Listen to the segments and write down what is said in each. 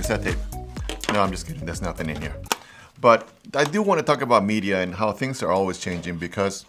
cassette tape. No, I'm just kidding. There's nothing in here. But I do want to talk about media and how things are always changing, because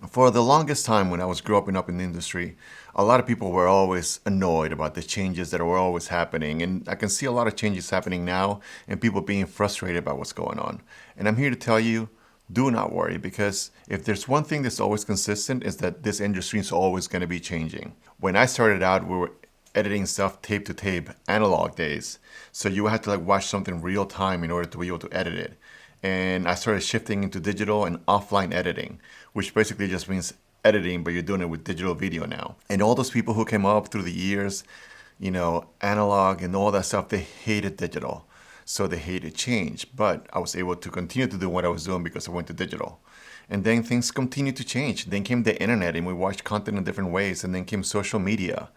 for the longest time when I was growing up in the industry, a lot of people were always annoyed about the changes that were always happening. And I can see a lot of changes happening now and people being frustrated about what's going on. And I'm here to tell you, do not worry, because if there's one thing that's always consistent, is that this industry is always going to be changing. When I started out, we were editing stuff tape to tape, analog days. So you had to like watch something real time in order to be able to edit it. And I started shifting into digital and offline editing, which basically just means editing, but you're doing it with digital video now. And all those people who came up through the years, you know, analog and all that stuff, they hated digital. So they hated change. But I was able to continue to do what I was doing because I went to digital. And then things continued to change. Then came the internet and we watched content in different ways. And then came social media.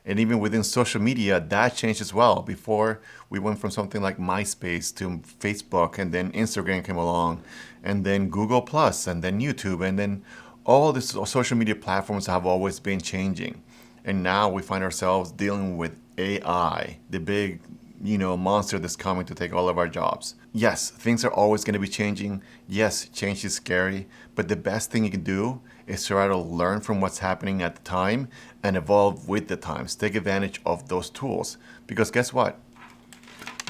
And even within social media, that changed as well. Before, we went from something like MySpace to Facebook, and then Instagram came along, and then Google Plus, and then YouTube, and then all these social media platforms have always been changing. And now we find ourselves dealing with AI, the big, monster that's coming to take all of our jobs. Yes, things are always going to be changing. Yes, change is scary, but the best thing you can do is try to learn from what's happening at the time and evolve with the times. Take advantage of those tools, because guess what?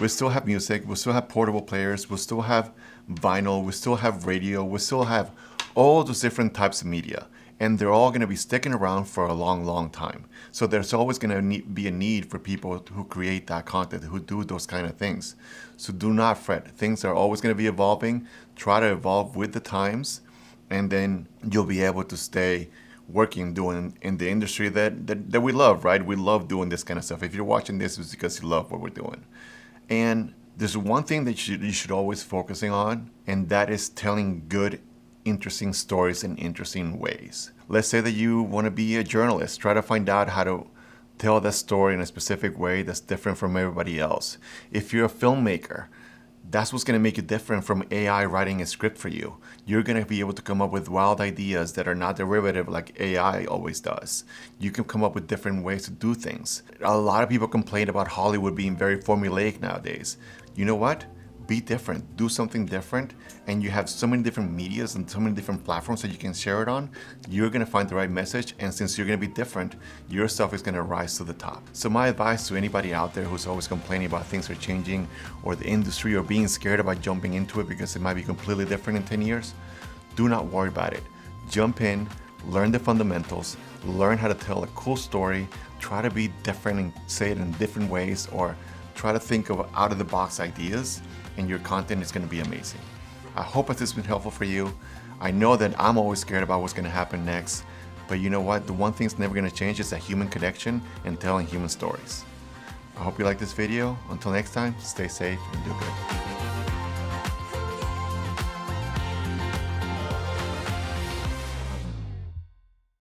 We still have music, we still have portable players, we still have vinyl, we still have radio, we still have all those different types of media. And they're all going to be sticking around for a long, long time. So there's always going to be a need for people who create that content, who do those kind of things. So do not fret. Things are always going to be evolving. Try to evolve with the times, and then you'll be able to stay working, doing in the industry that we love, right? We love doing this kind of stuff. If you're watching this, it's because you love what we're doing. And there's one thing that you should always focusing on, and that is telling good, interesting stories in interesting ways. Let's say that you want to be a journalist. Try to find out how to tell that story in a specific way that's different from everybody else. If you're a filmmaker, that's what's going to make you different from AI writing a script for you. You're going to be able to come up with wild ideas that are not derivative like AI always does. You can come up with different ways to do things. A lot of people complain about Hollywood being very formulaic nowadays. You know what? Be different, do something different, and you have so many different medias and so many different platforms that you can share it on. You're gonna find the right message, and since you're gonna be different, your stuff is gonna rise to the top. So my advice to anybody out there who's always complaining about things are changing, or the industry, or being scared about jumping into it because it might be completely different in 10 years, do not worry about it. Jump in, learn the fundamentals, learn how to tell a cool story, try to be different and say it in different ways, or try to think of out-of-the-box ideas, and your content is going to be amazing. I hope this has been helpful for you. I know that I'm always scared about what's going to happen next, but you know what? The one thing that's never going to change is that human connection and telling human stories. I hope you like this video. Until next time, stay safe and do good.